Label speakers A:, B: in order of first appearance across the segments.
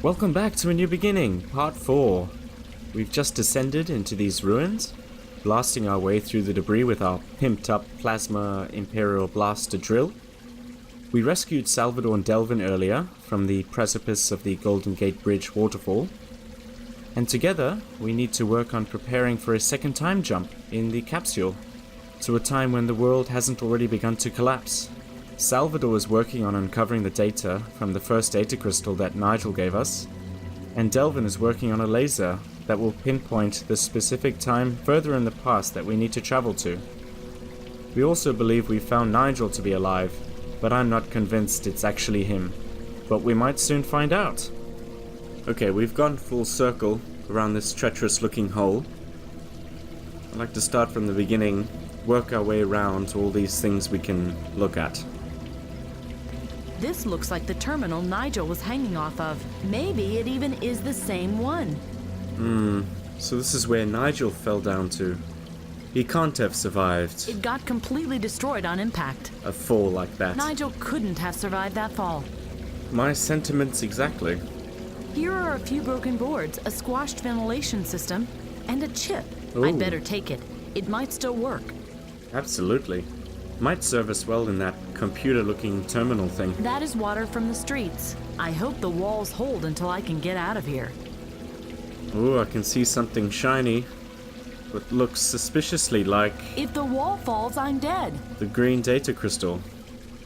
A: Welcome back to A New Beginning, Part 4. We've just descended into these ruins, blasting our way through the debris with our pimped-up plasma Imperial blaster drill. We rescued Salvador and Delvin earlier from the precipice of the Golden Gate Bridge waterfall, and together we need to work on preparing for a second time jump in the capsule, to a time when the world hasn't already begun to collapse. Salvador is working on uncovering the data from the first data crystal that Nigel gave us, and Delvin is working on a laser that will pinpoint the specific time further in the past that we need to travel to. We also believe we found Nigel to be alive, but I'm not convinced it's actually him. But we might soon find out. Okay, we've gone full circle around this treacherous looking hole. I'd like to start from the beginning, work our way around to all these things we can look at.
B: This looks like the terminal Nigel was hanging off of. Maybe it even is the same one.
A: So this is where Nigel fell down to. He can't have survived
B: It got completely destroyed on impact.
A: a fall like that.
B: Nigel couldn't have survived that fall.
A: My sentiments exactly.
B: Here are a few broken boards, a squashed ventilation system, and a chip.
A: Ooh.
B: I'd better take it. It might still work.
A: Absolutely. Might serve us well in that computer-looking terminal thing.
B: That is water from the streets. I hope the walls hold until I can get out of here.
A: Ooh, I can see something shiny. What looks suspiciously like
B: If the wall falls, I'm dead.
A: the green data crystal.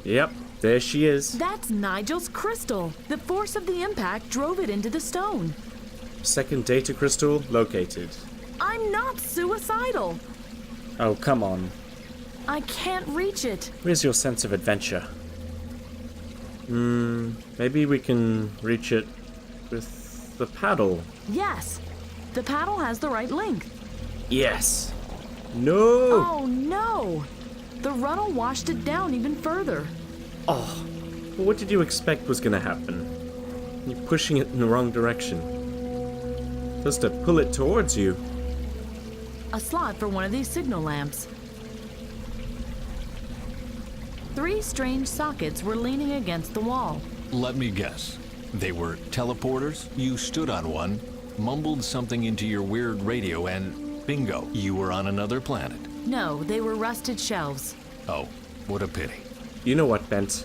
A: Yep, there she is.
B: That's Nigel's crystal. The force of the impact drove it into the stone.
A: Second data crystal located.
B: I'm not suicidal.
A: Oh, come on.
B: I can't reach it.
A: Where's your sense of adventure? Maybe we can reach it with the paddle.
B: Yes, the paddle has the right length.
A: Yes. No!
B: Oh no! The runnel washed it down even further.
A: Oh, well, what did you expect was gonna happen? You're pushing it in the wrong direction. Just to pull it towards you.
B: A slot for one of these signal lamps. 3 strange sockets were leaning against the wall.
C: Let me guess. They were teleporters? You stood on one, mumbled something into your weird radio, and bingo, you were on another planet.
B: No, they were rusted shelves.
C: Oh, what a pity.
A: You know what, Bent?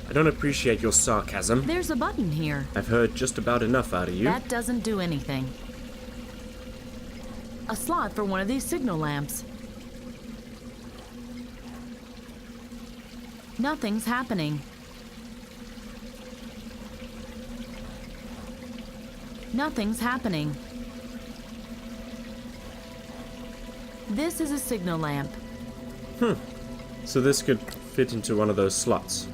A: I don't appreciate your sarcasm.
B: There's a button here.
A: I've heard just about enough out of you.
B: That doesn't do anything. A slot for one of these signal lamps. Nothing's happening. Nothing's happening. This is a signal lamp.
A: So this could fit into one of those slots.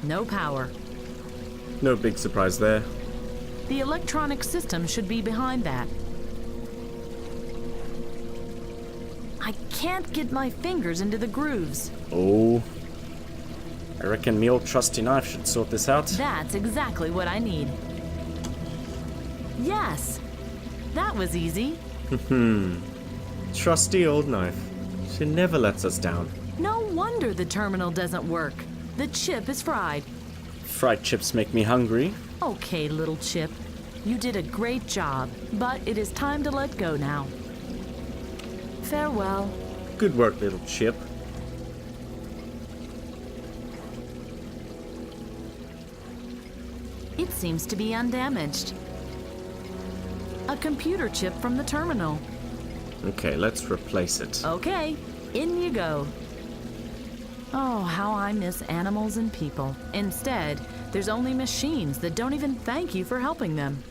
B: No power.
A: No big surprise there.
B: The electronic system should be behind that. I can't get my fingers into the grooves.
A: Oh. I reckon me old trusty knife should sort this out.
B: That's exactly what I need. Yes! That was easy.
A: Trusty old knife. She never lets us down.
B: No wonder the terminal doesn't work. The chip is fried.
A: Fried chips make me hungry.
B: Okay, little chip. You did a great job, but it is time to let go now. Farewell.
A: Good work, little chip.
B: It seems to be undamaged. A computer chip from the terminal.
A: Okay, let's replace it.
B: Okay, in you go. Oh, how I miss animals and people. Instead, there's only machines that don't even thank you for helping them.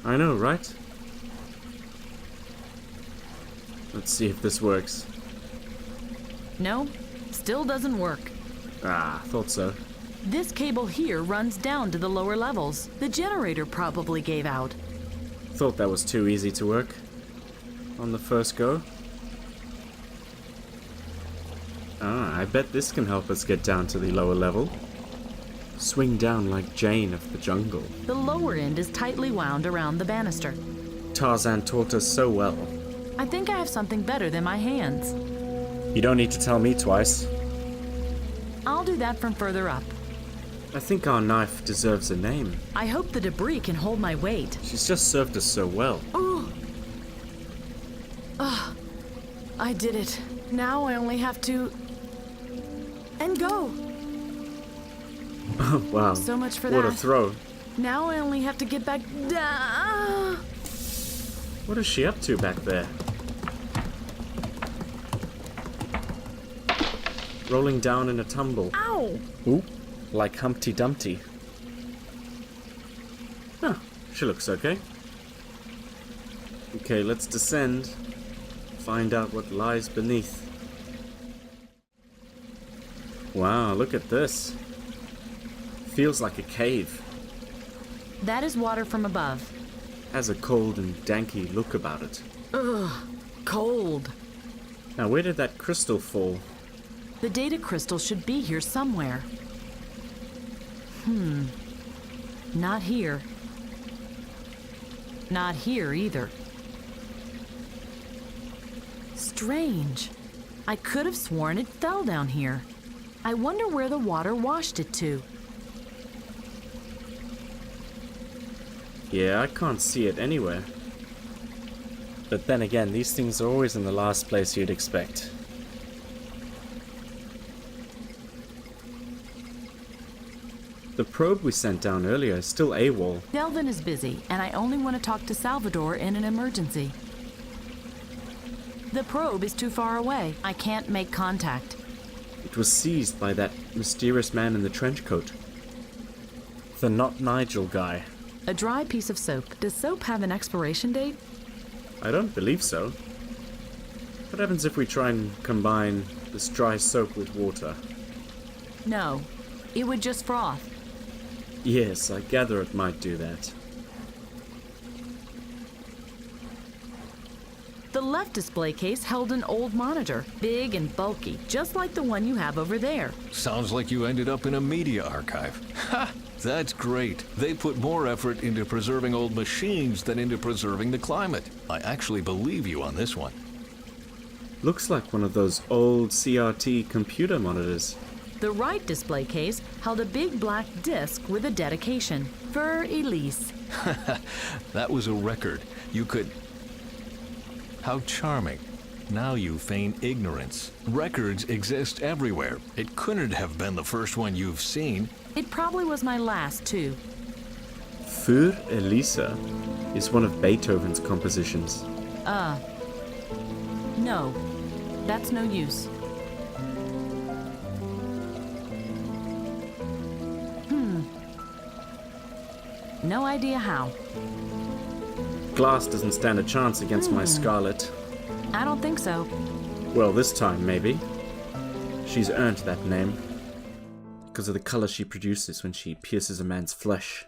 A: I know, right? Let's see if this works.
B: No, still doesn't work.
A: Ah, thought so.
B: This cable here runs down to the lower levels. The generator probably gave out.
A: Thought that was too easy to work. On the first go. Ah, I bet this can help us get down to the lower level. Swing down like Jane of the jungle.
B: The lower end is tightly wound around the banister.
A: Tarzan taught us so well.
B: I think I have something better than my hands.
A: You don't need to tell me twice.
B: I'll do that from further up.
A: I think our knife deserves a name.
B: I hope the debris can hold my weight.
A: She's just served us so well.
B: I did it. Now I only have to... and go.
A: Wow.
B: So much for
A: what
B: that.
A: What a throw.
B: Now I only have to get back down.
A: What is she up to back there? Rolling down in a tumble.
B: Ow!
A: Ooh, like Humpty Dumpty. Huh, she looks okay. Okay, let's descend. Find out what lies beneath. Wow, look at this. Feels like a cave.
B: That is water from above.
A: Has a cold and danky look about it.
B: Ugh, cold.
A: Now, where did that crystal fall?
B: The data crystal should be here somewhere. Not here. Not here either. Strange. I could have sworn it fell down here. I wonder where the water washed it to.
A: Yeah, I can't see it anywhere. But then again, these things are always in the last place you'd expect. The probe we sent down earlier is still AWOL.
B: Delvin is busy, and I only want to talk to Salvador in an emergency. The probe is too far away. I can't make contact.
A: It was seized by that mysterious man in the trench coat. The Not Nigel guy.
B: A dry piece of soap. Does soap have an expiration date?
A: I don't believe so. What happens if we try and combine this dry soap with water?
B: No. It would just froth.
A: Yes, I gather it might do that.
B: The left display case held an old monitor, big and bulky, just like the one you have over there.
C: Sounds like you ended up in a media archive. Ha! That's great. They put more effort into preserving old machines than into preserving the climate. I actually believe you on this one.
A: Looks like one of those old CRT computer monitors.
B: The right display case held a big black disc with a dedication. For Elise.
C: That was a record. You could... How charming. Now you feign ignorance. Records exist everywhere. It couldn't have been the first one you've seen.
B: It probably was my last, too.
A: Für Elisa is one of Beethoven's compositions.
B: No. That's no use. No idea how.
A: Glass doesn't stand a chance against my Scarlet.
B: I don't think so.
A: Well, this time, maybe. She's earned that name. Because of the color she produces when she pierces a man's flesh.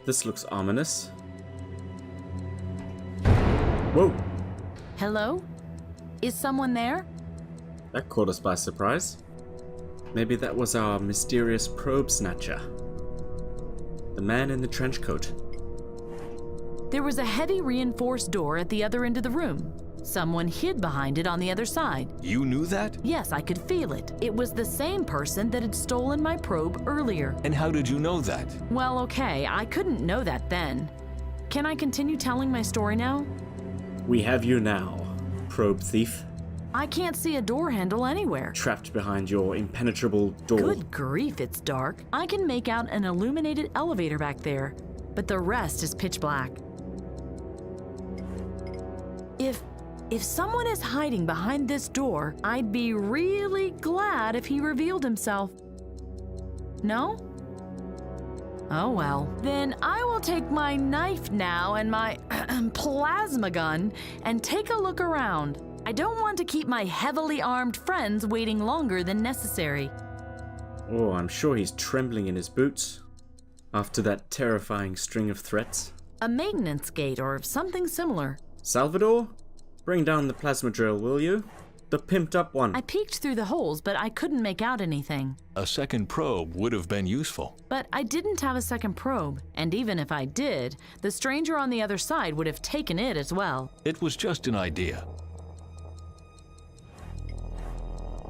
A: This looks ominous. Whoa!
B: Hello? Is someone there?
A: That caught us by surprise. Maybe that was our mysterious probe snatcher. The man in the trench coat.
B: There was a heavy reinforced door at the other end of the room. Someone hid behind it on the other side.
C: You knew that?
B: Yes, I could feel it. It was the same person that had stolen my probe earlier.
C: And how did you know that?
B: Well, okay, I couldn't know that then. Can I continue telling my story now?
A: We have you now, probe thief.
B: I can't see a door handle anywhere.
A: Trapped behind your impenetrable door.
B: Good grief, it's dark. I can make out an illuminated elevator back there, but the rest is pitch black. If someone is hiding behind this door, I'd be really glad if he revealed himself. No? Oh well. Then I will take my knife now and my plasma gun and take a look around. I don't want to keep my heavily armed friends waiting longer than necessary.
A: Oh, I'm sure he's trembling in his boots after that terrifying string of threats.
B: A maintenance gate or something similar.
A: Salvador? Bring down the plasma drill, will you? The pimped up one.
B: I peeked through the holes, but I couldn't make out anything.
C: A second probe would have been useful.
B: But I didn't have a second probe, and even if I did, the stranger on the other side would have taken it as well.
C: It was just an idea.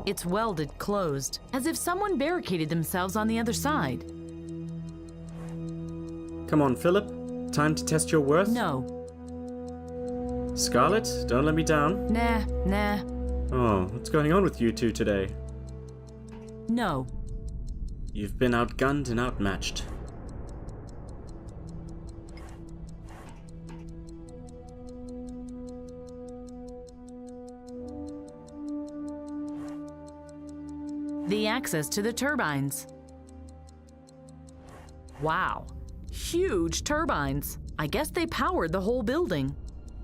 B: It's welded closed, as if someone barricaded themselves on the other side.
A: Come on, Philip. Time to test your worth?
B: No.
A: Scarlet, don't let me down.
B: Nah.
A: Oh, what's going on with you two today?
B: No.
A: You've been outgunned and outmatched.
B: The access to the turbines. Wow. Huge turbines. I guess they powered the whole building.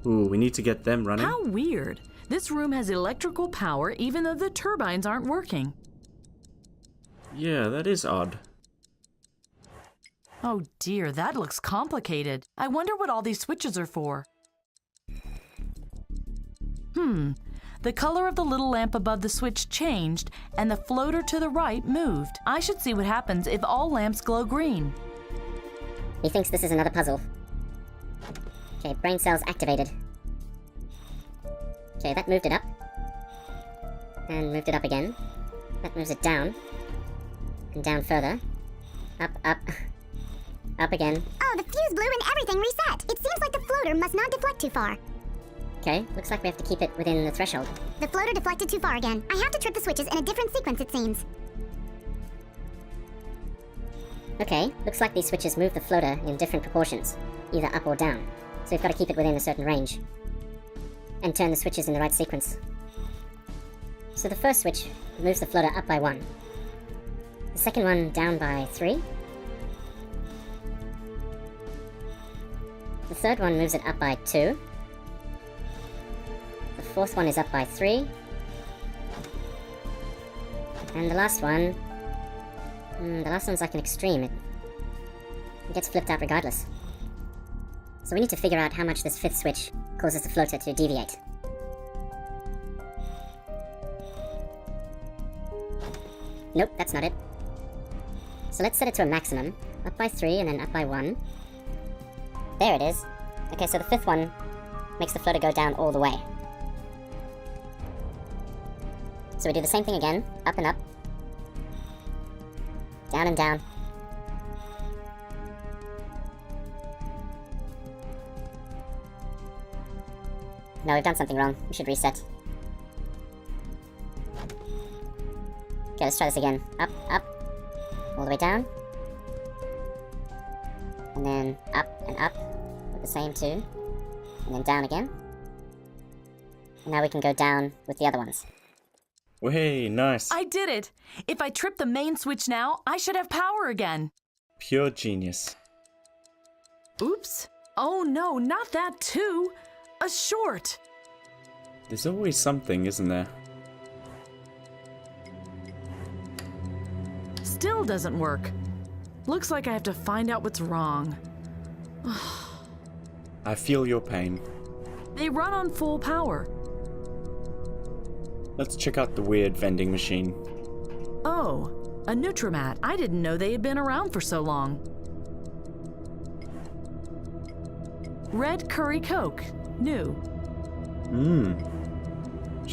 A: Ooh, we need to get them running.
B: How weird. This room has electrical power even though the turbines aren't working.
A: Yeah, that is odd.
B: Oh dear, that looks complicated. I wonder what all these switches are for. The color of the little lamp above the switch changed, and the floater to the right moved. I should see what happens if all lamps glow green.
D: He thinks this is another puzzle. Okay, brain cells activated. Okay, that moved it up. And moved it up again. That moves it down. And down further. Up. Up again.
E: Oh, the fuse blew and everything reset. It seems like the floater must not deflect too far.
D: Okay, looks like we have to keep it within the threshold.
E: The floater deflected too far again. I have to trip the switches in a different sequence, it seems.
D: Okay, looks like these switches move the floater in different proportions, either up or down. So we've got to keep it within a certain range. And turn the switches in the right sequence. So the first switch moves the floater up by 1. The second one down by 3. The third one moves it up by 2. The fourth one is up by 3. And the last one... the last one's like an extreme. It gets flipped out regardless. So we need to figure out how much this fifth switch causes the floater to deviate. Nope, that's not it. So let's set it to a maximum. Up by 3 and then up by 1. There it is. Okay, so the fifth one makes the floater go down all the way. So we do the same thing again. Up and up. Down and down. No, we've done something wrong. We should reset. Okay, let's try this again. Up, up. All the way down. And then up and up. With the same two. And then down again. And now we can go down with the other ones.
A: Way, nice.
B: I did it! If I trip the main switch now, I should have power again.
A: Pure genius.
B: Oops. Oh no, not that too! A short!
A: There's always something, isn't there?
B: Still doesn't work. Looks like I have to find out what's wrong.
A: I feel your pain.
B: They run on full power.
A: Let's check out the weird vending machine.
B: Oh, a Nutrimat. I didn't know they had been around for so long. Red curry Coke. New.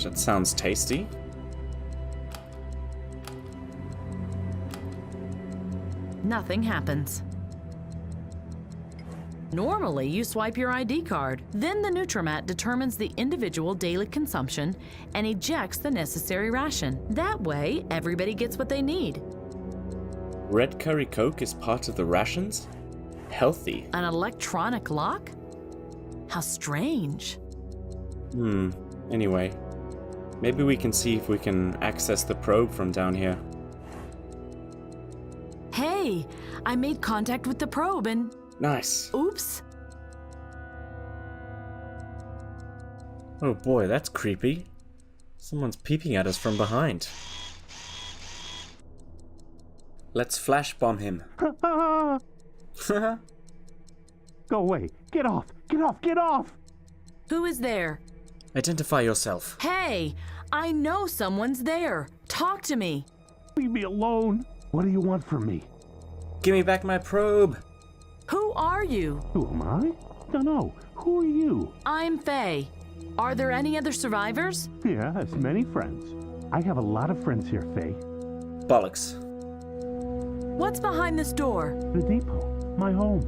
A: That sounds tasty.
B: Nothing happens. Normally, you swipe your ID card. Then the Nutrimat determines the individual daily consumption and ejects the necessary ration. That way, everybody gets what they need.
A: Red curry Coke is part of the rations? Healthy.
B: An electronic lock? How strange.
A: Anyway, maybe we can see if we can access the probe from down here.
B: Hey, I made contact with the probe and...
A: Nice.
B: Oops.
A: Oh boy, that's creepy. Someone's peeping at us from behind. Let's flash bomb him.
F: Go away. Get off. Get off. Get off.
B: Who is there?
A: Identify yourself.
B: Hey, I know someone's there. Talk to me.
F: Leave me alone. What do you want from me?
A: Give me back my probe.
B: Who are you?
F: Who am I? Dunno. Who are you?
B: I'm Faye. Are there any other survivors?
F: Yes, many friends. I have a lot of friends here, Faye.
A: Bollocks.
B: What's behind this door?
F: The depot. My home.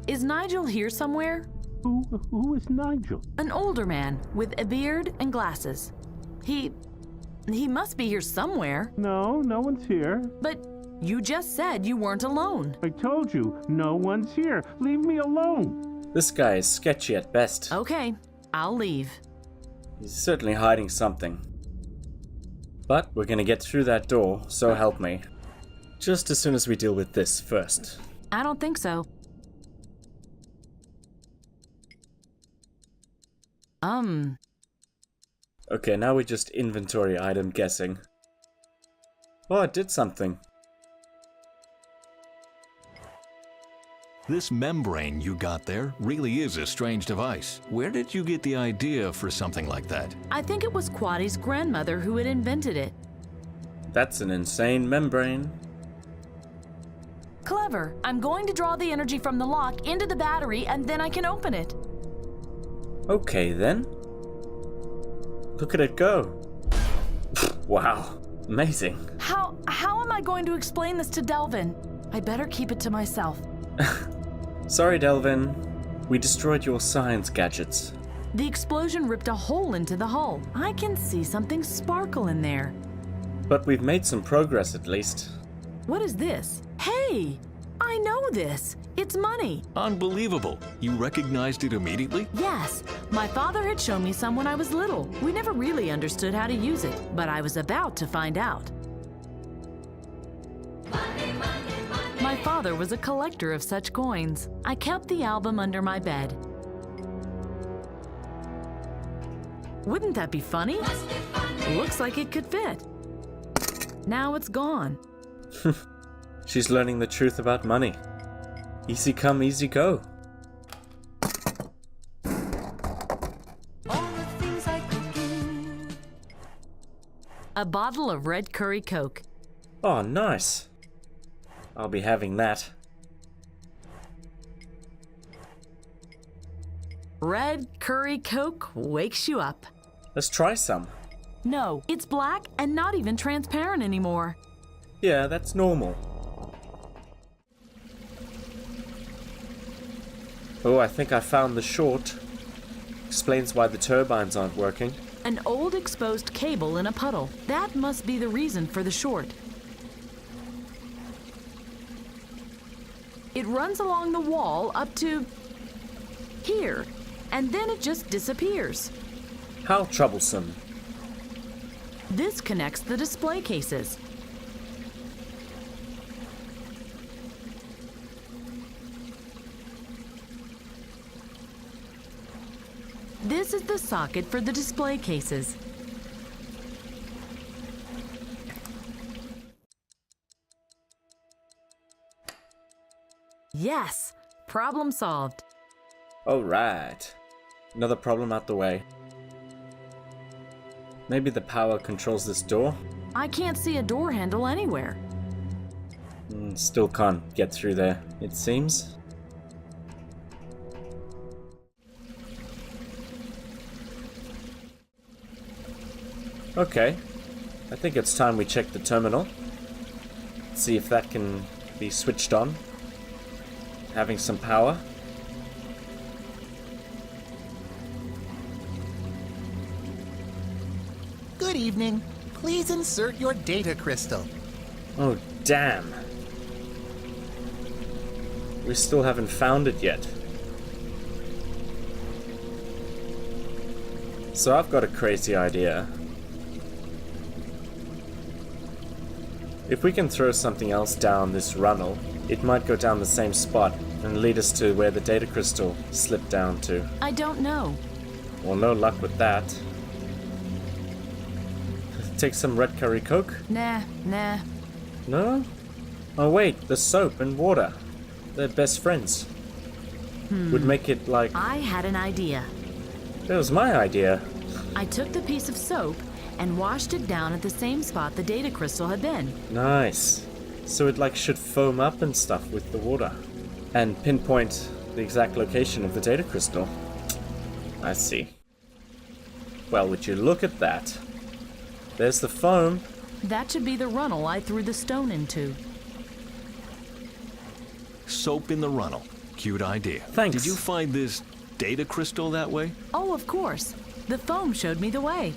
B: Is Nigel here somewhere?
F: Who is Nigel?
B: An older man with a beard and glasses. He must be here somewhere.
F: No, no one's here.
B: But you just said you weren't alone.
F: I told you, no one's here. Leave me alone.
A: This guy is sketchy at best.
B: Okay, I'll leave.
A: He's certainly hiding something. But we're gonna get through that door, so help me. Just as soon as we deal with this first.
B: I don't think so.
A: Okay, now we just inventory item guessing. Oh, it did something.
C: This membrane you got there really is a strange device. Where did you get the idea for something like that?
B: I think it was Quaddie's grandmother who had invented it.
A: That's an insane membrane.
B: Clever. I'm going to draw the energy from the lock into the battery and then I can open it.
A: Okay then. Look at it go. Wow, amazing.
B: How am I going to explain this to Delvin? I better keep it to myself.
A: Sorry, Delvin. We destroyed your science gadgets.
B: The explosion ripped a hole into the hull. I can see something sparkle in there.
A: But we've made some progress at least.
B: What is this? Hey! I know this. It's money.
C: Unbelievable. You recognized it immediately?
B: Yes. My father had shown me some when I was little. We never really understood how to use it, but I was about to find out. My father was a collector of such coins. I kept the album under my bed. Wouldn't that be funny? Looks like it could fit. Now it's gone.
A: She's learning the truth about money. Easy come, easy go.
B: A bottle of red curry Coke.
A: Oh, nice. I'll be having that.
B: Red curry Coke wakes you up.
A: Let's try some.
B: No, it's black and not even transparent anymore.
A: Yeah, that's normal. Oh, I think I found the short. Explains why the turbines aren't working.
B: An old exposed cable in a puddle. That must be the reason for the short. It runs along the wall up to here, and then it just disappears.
A: How troublesome.
B: This connects the display cases. This is the socket for the display cases. Yes, problem solved.
A: Alright. Another problem out the way. Maybe the power controls this door?
B: I can't see a door handle anywhere.
A: Still can't get through there, it seems. Okay, I think it's time we check the terminal. See if that can be switched on. Having some power.
G: Good evening. Please insert your data crystal.
A: Oh, damn. We still haven't found it yet. So I've got a crazy idea. If we can throw something else down this runnel, it might go down the same spot and lead us to where the data crystal slipped down to.
B: I don't know.
A: Well, no luck with that. Take some red curry Coke?
B: Nah.
A: No? Oh wait, the soap and water. They're best friends. Would make it like...
B: I had an idea.
A: That was my idea.
B: I took the piece of soap and washed it down at the same spot the data crystal had been.
A: Nice. So it like should foam up and stuff with the water. And pinpoint the exact location of the data crystal. I see. Well, would you look at that? There's the foam.
B: That should be the runnel I threw the stone into.
C: Soap in the runnel. Cute idea.
A: Thanks.
C: Did you find this data crystal that way?
B: Oh, of course. The foam showed me the way.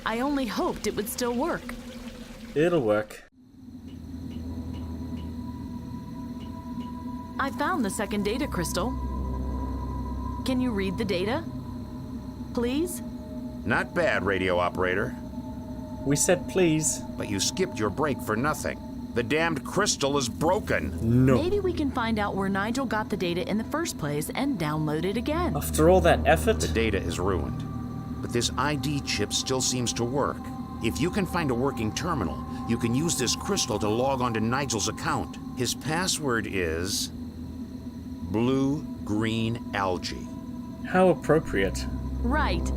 B: I only hoped it would still work.
A: It'll work.
B: I found the second data crystal. Can you read the data? Please?
H: Not bad, radio operator.
A: We said please.
H: But you skipped your break for nothing. The damned crystal is broken.
A: No.
B: Maybe we can find out where Nigel got the data in the first place and download it again.
A: After all that effort?
H: The data is ruined. But this ID chip still seems to work. If you can find a working terminal, you can use this crystal to log onto Nigel's account. His password is blue-green algae.
A: How appropriate.
B: Right.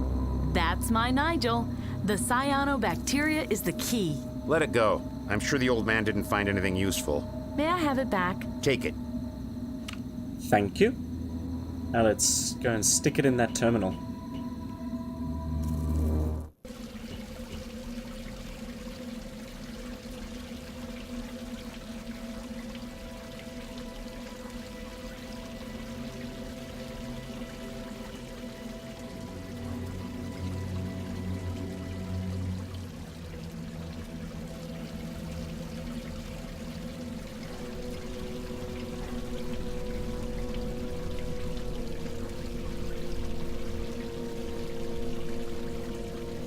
B: That's my Nigel. The cyanobacteria is the key.
H: Let it go. I'm sure the old man didn't find anything useful.
B: May I have it back?
H: Take it.
A: Thank you. Now let's go and stick it in that terminal.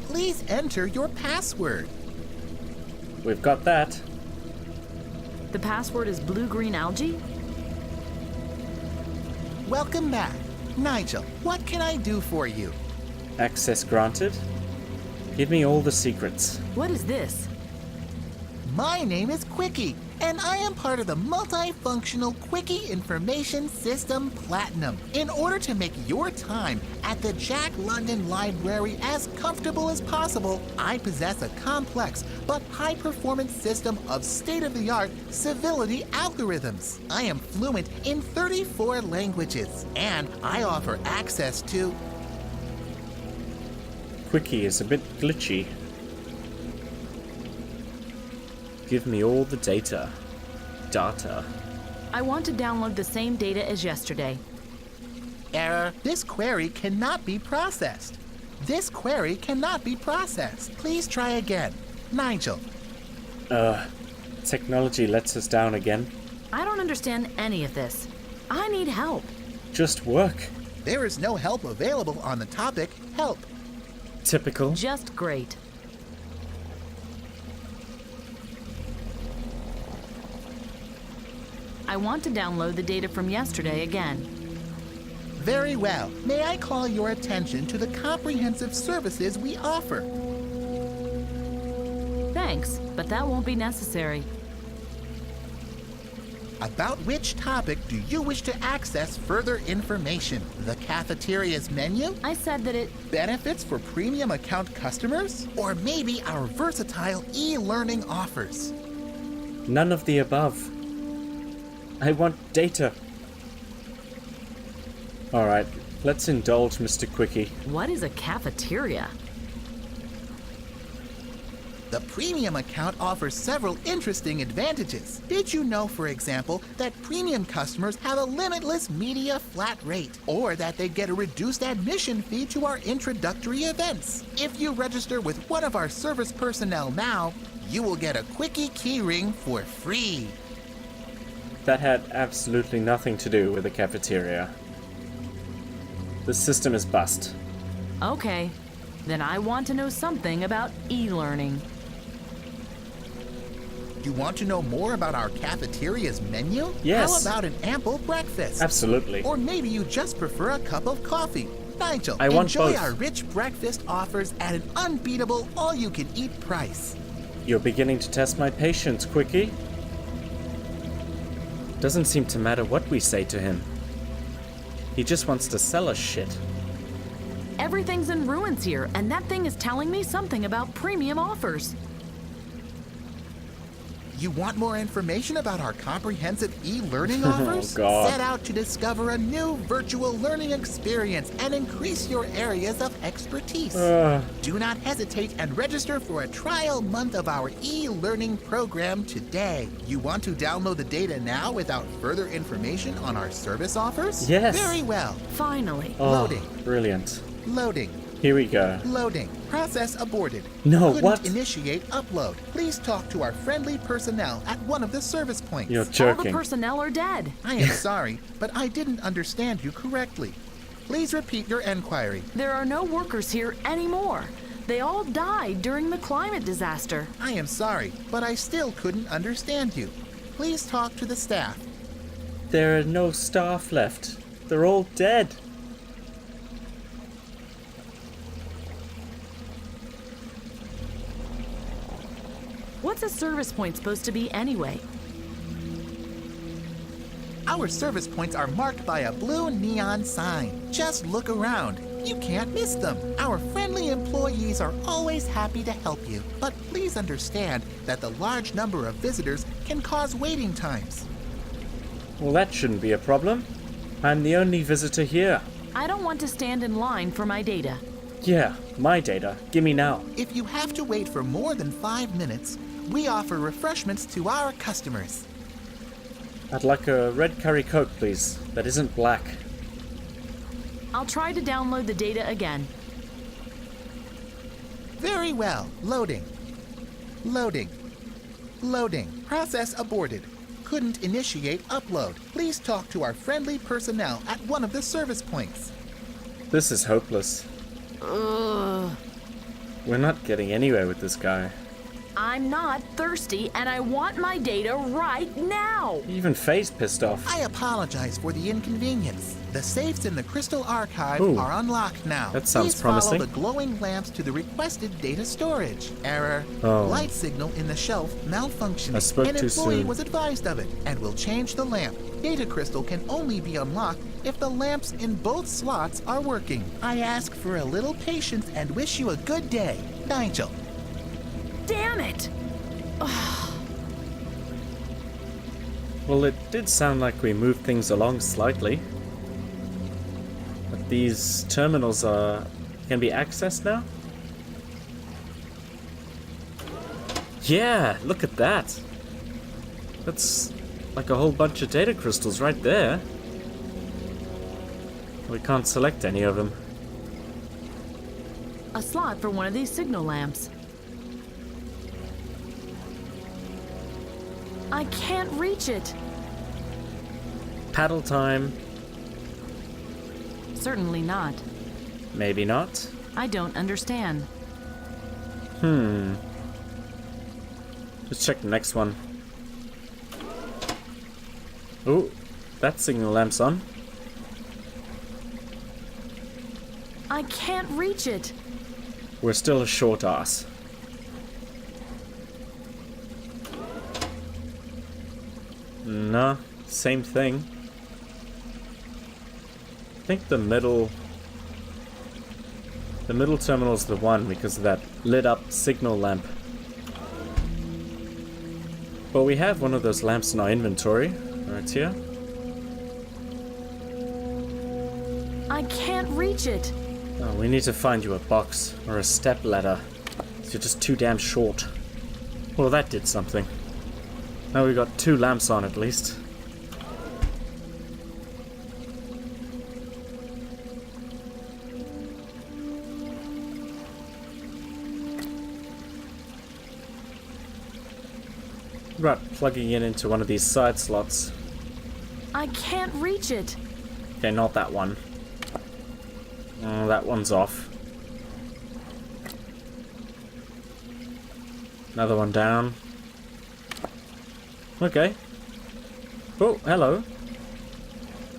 G: Please enter your password.
A: We've got that.
B: The password is blue-green algae?
G: Welcome back. Nigel, what can I do for you?
A: Access granted. Give me all the secrets.
B: What is this?
G: My name is Quickie, and I am part of the multifunctional Quickie Information System Platinum. In order to make your time at the Jack London Library as comfortable as possible, I possess a complex but high-performance system of state-of-the-art civility algorithms. I am fluent in 34 languages, and I offer access to...
A: Quickie is a bit glitchy. Give me all the data. Data.
B: I want to download the same data as yesterday.
G: Error. This query cannot be processed. This query cannot be processed. Please try again. Nigel.
A: Technology lets us down again.
B: I don't understand any of this. I need help.
A: Just work.
G: There is no help available on the topic help.
A: Typical.
B: Just great. I want to download the data from yesterday again.
G: Very well. May I call your attention to the comprehensive services we offer?
B: Thanks, but that won't be necessary.
G: About which topic do you wish to access further information? The cafeteria's menu?
B: I said that it...
G: Benefits for premium account customers? Or maybe our versatile e-learning offers?
A: None of the above. I want data. Alright, let's indulge Mr. Quickie.
B: What is a cafeteria?
G: The premium account offers several interesting advantages. Did you know, for example, that premium customers have a limitless media flat rate, or that they get a reduced admission fee to our introductory events? If you register with one of our service personnel now, you will get a Quickie keyring for free.
A: That had absolutely nothing to do with the cafeteria. The system is bust.
B: Okay, then I want to know something about e-learning.
G: You want to know more about our cafeteria's menu?
A: Yes.
G: How about an ample breakfast?
A: Absolutely.
G: Or maybe you just prefer a cup of coffee. Nigel,
A: I want
G: enjoy
A: both.
G: our rich breakfast offers at an unbeatable all-you-can-eat price.
A: You're beginning to test my patience, Quickie. Doesn't seem to matter what we say to him. He just wants to sell us shit.
B: Everything's in ruins here, and that thing is telling me something about premium offers.
G: You want more information about our comprehensive e-learning offers?
A: God.
G: Set out to discover a new virtual learning experience and increase your areas of expertise. Do not hesitate and register for a trial month of our e-learning program today. You want to download the data now without further information on our service offers?
A: Yes.
G: Very well.
B: Finally.
G: Loading.
A: Brilliant.
G: Loading.
A: Here we go.
G: Loading. Process aborted.
A: No,
G: Couldn't
A: what?
G: initiate upload. Please talk to our friendly personnel at one of the service points.
A: You're
B: All the
A: joking.
B: personnel are dead.
G: I am sorry, but I didn't understand you correctly. Please repeat your enquiry.
B: There are no workers here anymore. They all died during the climate disaster.
G: I am sorry, but I still couldn't understand you. Please talk to the staff.
A: There are no staff left. They're all dead.
B: What's a service point supposed to be anyway?
G: Our service points are marked by a blue neon sign. Just look around. You can't miss them. Our friendly employees are always happy to help you, but please understand that the large number of visitors can cause waiting times.
A: Well, that shouldn't be a problem. I'm the only visitor here.
B: I don't want to stand in line for my data.
A: Yeah, my data. Gimme now.
G: If you have to wait for more than 5 minutes, we offer refreshments to our customers.
A: I'd like a red curry coke, please. That isn't black.
B: I'll try to download the data again.
G: Very well. Loading. Loading. Loading. Process aborted. Couldn't initiate upload. Please talk to our friendly personnel at one of the service points.
A: This is hopeless.
B: Ugh.
A: We're not getting anywhere with this guy.
B: I'm not thirsty, and I want my data right now.
A: Even Faye's pissed off.
G: I apologize for the inconvenience. The safes in the Crystal Archive
A: Ooh,
G: are unlocked now.
A: that sounds
G: Please
A: promising.
G: follow the glowing lamps to the requested data storage. Error.
A: Oh.
G: Light signal in the shelf malfunctioning.
A: I spoke
G: An
A: too
G: employee
A: soon.
G: was advised of it and will change the lamp. Data crystal can only be unlocked if the lamps in both slots are working. I ask for a little patience and wish you a good day. Nigel.
B: Damn it!
A: Well, it did sound like we moved things along slightly. But these terminals can be accessed now? Yeah, look at that. That's like a whole bunch of data crystals right there. We can't select any of them.
B: A slot for one of these signal lamps. I can't reach it.
A: Paddle time.
B: Certainly not.
A: Maybe not.
B: I don't understand.
A: Let's check the next one. Oh, that signal lamp's on.
B: I can't reach it.
A: We're still a short ass. No, same thing. I think the middle terminal's the one because of that lit up signal lamp. But we have one of those lamps in our inventory, right here.
B: I can't reach it.
A: Oh, we need to find you a box or a step ladder. You're just too damn short. Well, that did something. Now we've got 2 lamps on at least. Right, plugging it into one of these side slots.
B: I can't reach it.
A: Okay, not that one. Oh, that one's off. Another one down. Okay. Oh, hello.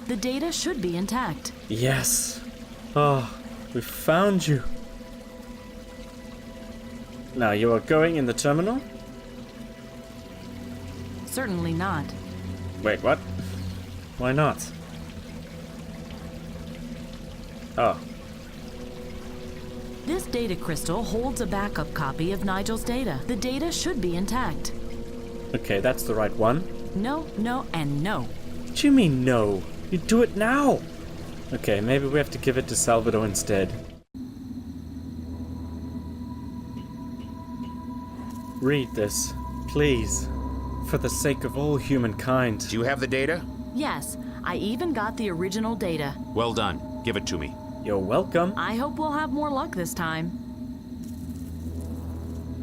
B: The data should be intact.
A: Yes. Oh, we found you. Now, you are going in the terminal?
B: Certainly not.
A: Wait, what? Why not? Oh.
B: This data crystal holds a backup copy of Nigel's data. The data should be intact.
A: Okay, that's the right one.
B: No, no, and no.
A: What do you mean no? You do it now! Okay, maybe we have to give it to Salvador instead. Read this, please. For the sake of all humankind.
H: Do you have the data?
B: Yes, I even got the original data.
H: Well done. Give it to me.
A: You're welcome.
B: I hope we'll have more luck this time.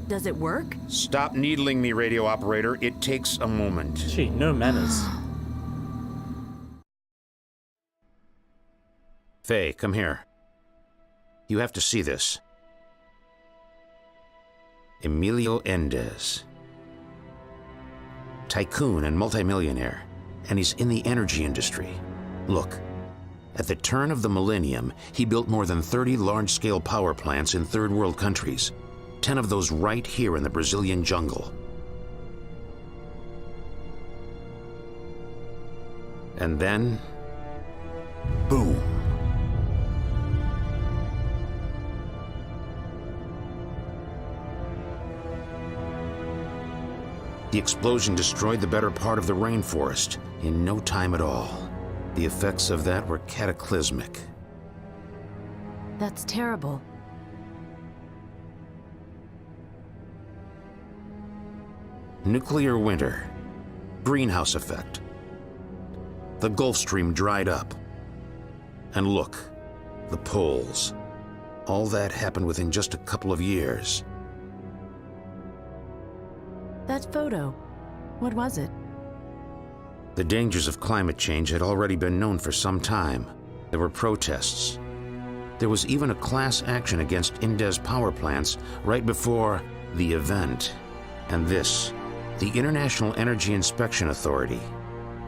B: Does it work?
H: Stop needling me, radio operator. It takes a moment.
A: Gee, no manners.
H: Faye, come here. You have to see this. Emilio Endez. Tycoon and multimillionaire. And he's in the energy industry. Look. At the turn of the millennium, he built more than 30 large-scale power plants in third world countries. 10 of those right here in the Brazilian jungle. And then, boom. The explosion destroyed the better part of the rainforest in no time at all. The effects of that were cataclysmic.
B: That's terrible.
H: Nuclear winter. Greenhouse effect. The Gulf Stream dried up. And look, the poles. All that happened within just a couple of years.
B: That photo, what was it?
H: The dangers of climate change had already been known for some time. There were protests. There was even a class action against Endez power plants right before the event. And this, the International Energy Inspection Authority.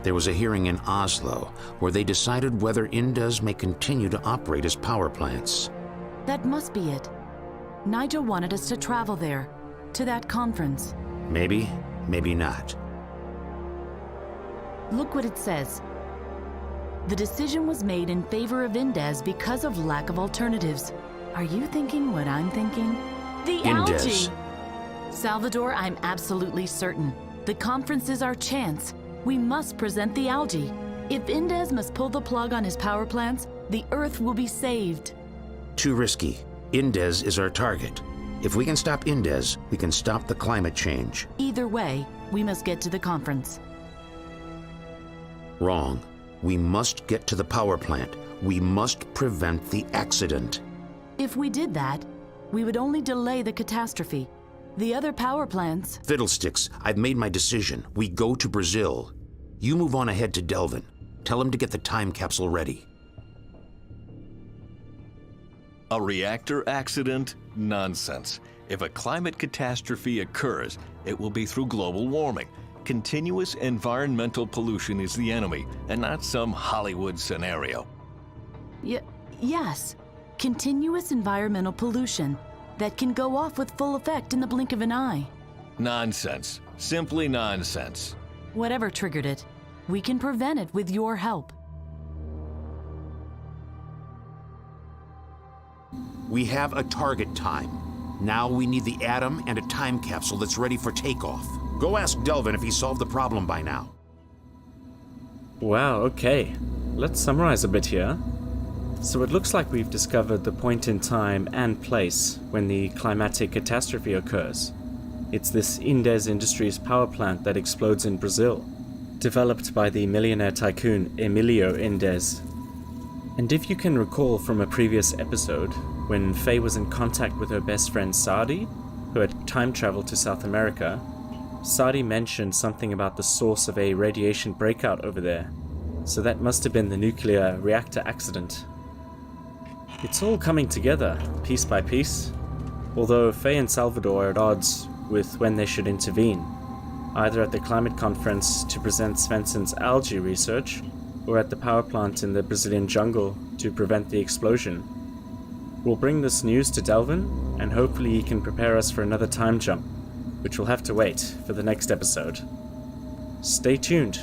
H: There was a hearing in Oslo where they decided whether Endez may continue to operate as power plants.
B: That must be it. Nigel wanted us to travel there, to that conference.
H: Maybe, maybe not.
B: Look what it says. The decision was made in favor of Endez because of lack of alternatives. Are you thinking what I'm thinking? The
H: Endez.
B: algae! Salvador, I'm absolutely certain. The conference is our chance. We must present the algae. If Endez must pull the plug on his power plants, the Earth will be saved.
H: Too risky. Endez is our target. If we can stop Endez, we can stop the climate change.
B: Either way, we must get to the conference.
H: Wrong. We must get to the power plant. We must prevent the accident.
B: If we did that, we would only delay the catastrophe. The other power plants...
H: Fiddlesticks, I've made my decision. We go to Brazil. You move on ahead to Delvin. Tell him to get the time capsule ready.
C: A reactor accident? Nonsense. If a climate catastrophe occurs, it will be through global warming. Continuous environmental pollution is the enemy, and not some Hollywood scenario.
B: Yes. Continuous environmental pollution that can go off with full effect in the blink of an eye.
C: Nonsense. Simply nonsense.
B: Whatever triggered it, we can prevent it with your help.
H: We have a target time. Now we need the atom and a time capsule that's ready for takeoff. Go ask Delvin if he solved the problem by now.
A: Wow, okay. Let's summarize a bit here. So it looks like we've discovered the point in time and place when the climatic catastrophe occurs. It's this Endez Industries power plant that explodes in Brazil, developed by the millionaire tycoon Emilio Endez. And if you can recall from a previous episode, when Faye was in contact with her best friend Sadi, who had time traveled to South America, Sadi mentioned something about the source of a radiation breakout over there, so that must have been the nuclear reactor accident. It's all coming together, piece by piece, although Faye and Salvador are at odds with when they should intervene, either at the climate conference to present Svensson's algae research, or at the power plant in the Brazilian jungle to prevent the explosion. We'll bring this news to Delvin, and hopefully he can prepare us for another time jump, which will have to wait for the next episode. Stay tuned.